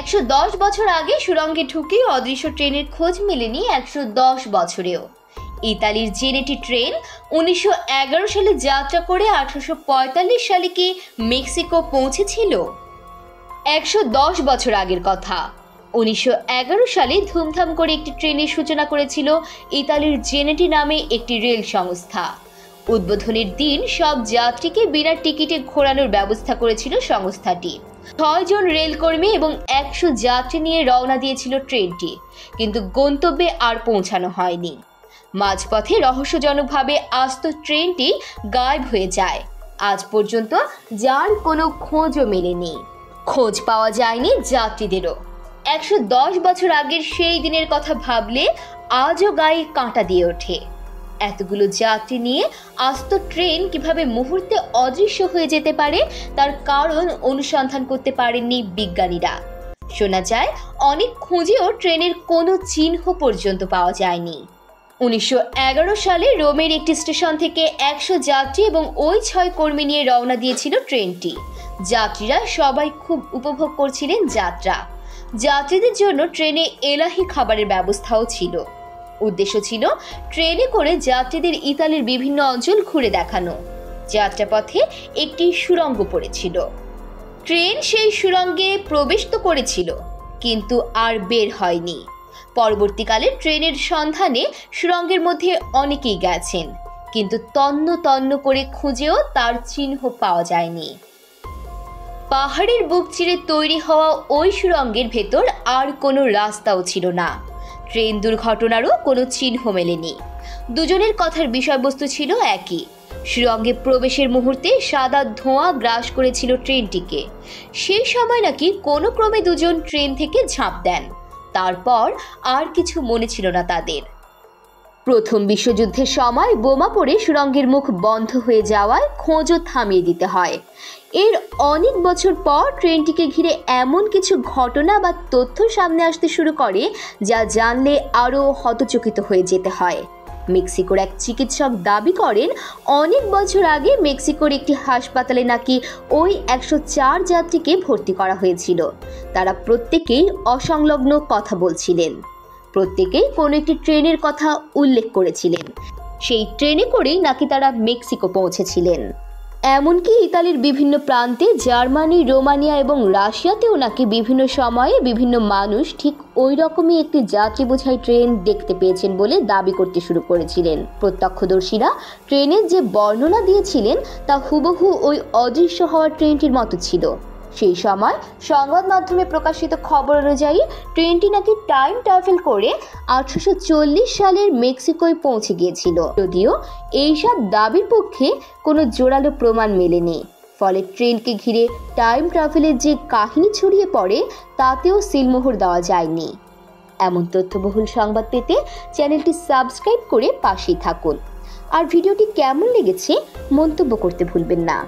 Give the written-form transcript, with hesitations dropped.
110 বছর আগে সুড়ঙ্গে ঢুকে অদৃশ্য ট্রেনের খোঁজ মেলেনি 110 বছরেও। ইতালির জেনেটি ট্রেন 1911 সালে যাত্রা করে 1845 সালে কি মেক্সিকো পৌঁছেছিল। 110 বছর আগের কথা। 1911 সালে ধুমধাম করে একটি ট্রেনের সূচনা করেছিল ইতালির জেনেটি নামে একটি রেল সংস্থা। উদ্বোধনের দিন সব যাত্রীকে বিনা টিকিটে ঘোরানোর ব্যবস্থা করেছিল সংস্থাটি। 6 জন রেলকর্মী এবং 100 যাত্রী নিয়ে রওনা দিয়েছিল ট্রেনটি, কিন্তু গন্তব্যে আর পৌঁছানো হয়নি। মাঝপথে রহস্যজনকভাবে আস্ত ট্রেনটি গায়েব হয়ে যায়। আজ পর্যন্ত যার কোনো খোঁজও মেলেনি। খোঁজ পাওয়া যায়নি যাত্রীদেরও। 110 বছর আগের সেই দিনের কথা ভাবলে আজও গায়ে কাঁটা দিয়ে ওঠে। এতগুলো যাত্রী নিয়ে আস্ত ট্রেন কিভাবে মুহূর্তে অদৃশ্য হয়ে যেতে পারে তার কারণ অনুসন্ধান করতে পারেননি বিজ্ঞানীরা। শোনা যায় অনেক খুঁজেও ট্রেনের কোনো চিহ্ন পর্যন্ত পাওয়া যায়নি। 1911 সালে রোমের একটি স্টেশন থেকে 100 যাত্রী এবং ওই 6 কর্মী নিয়ে রওনা দিয়েছিল ট্রেনটি। যাত্রীরা সবাই খুব উপভোগ করছিলেন যাত্রা। যাত্রীদের জন্য ট্রেনে এলাহি খাবারের ব্যবস্থাও ছিল। উদ্দেশ্য ছিল ট্রেনে করে যাত্রীদের ইতালির বিভিন্ন অঞ্চল ঘুরে দেখানো। যাত্রাপথে একটি সুড়ঙ্গ পড়েছিল। ট্রেন সেই সুড়ঙ্গে প্রবেশ তো করেছিল, কিন্তু আর বের হয়নি। পরবর্তীকালে ট্রেনের সন্ধানে সুড়ঙ্গের মধ্যে অনেকেই গেছেন, কিন্তু তন্ন তন্ন করে খুঁজেও তার চিহ্ন পাওয়া যায়নি। পাহাড়ের বুক চিরে তৈরি হওয়া ওই সুড়ঙ্গের ভেতর আর কোনো রাস্তাও ছিল না। ট্রেন দুর্ঘটনারও কোনো চিহ্ন মেলেনি। দুজনের কথার বিষয়বস্তু ছিল একই। সুড়ঙ্গে প্রবেশের মুহূর্তে সাদা ধোঁয়া গ্রাস করেছিল ট্রেনটিকে। সেই সময় নাকি কোনো ক্রমে দুজন ট্রেন থেকে ঝাঁপ দেন। তারপর আর কিছু মনে ছিল না তাদের। প্রথম বিশ্বযুদ্ধের সময় বোমা পড়ে সুড়ঙ্গের মুখ বন্ধ হয়ে যাওয়ায় খোঁজও থামিয়ে দিতে হয়। এর অনেক বছর পর ট্রেনটিকে ঘিরে এমন কিছু ঘটনা বা তথ্য সামনে আসতে শুরু করে যা জানলে আরও হতচকিত হয়ে যেতে হয়। মেক্সিকোর এক চিকিৎসক দাবি করেন অনেক বছর আগে মেক্সিকোর একটি হাসপাতালে নাকি ওই 104 যাত্রীকে ভর্তি করা হয়েছিল। তারা প্রত্যেকেই অসংলগ্ন কথা বলছিলেন। প্রত্যেকেই কোনো একটি ট্রেনের কথা উল্লেখ করেছিলেন। সেই ট্রেনে করেই নাকি তারা মেক্সিকো পৌঁছেছিলেন। এমনকি ইতালির বিভিন্ন প্রান্তে, জার্মানি, রোমানিয়া এবং রাশিয়াতেও নাকি বিভিন্ন সময়ে বিভিন্ন মানুষ ঠিক ওই রকমই একটি যাত্রী বোঝাই ট্রেন দেখতে পেয়েছেন বলে দাবি করতে শুরু করেছিলেন। প্রত্যক্ষদর্শীরা ট্রেনের যে বর্ণনা দিয়েছিলেন তা হুবহু ওই অদৃশ্য হওয়া ট্রেনটির মতো ছিল। সেই সময় সংবাদ মাধ্যমে প্রকাশিত খবর অনুযায়ী ট্রেনটি নাকি টাইম ট্রাভেল করে 1840 সালের মেক্সিকোয় পৌঁছে গিয়েছিল। যদিও এইসব দাবির পক্ষে কোনো জোরালো প্রমাণ মেলেনি। ফলে ট্রেনকে ঘিরে টাইম ট্রাভেলের যে কাহিনী ছড়িয়ে পড়ে তাতেও সিলমোহর দেওয়া যায়নি। এমন তথ্যবহুল সংবাদ পেতে চ্যানেলটি সাবস্ক্রাইব করে পাশেই থাকুন। আর ভিডিওটি কেমন লেগেছে মন্তব্য করতে ভুলবেন না।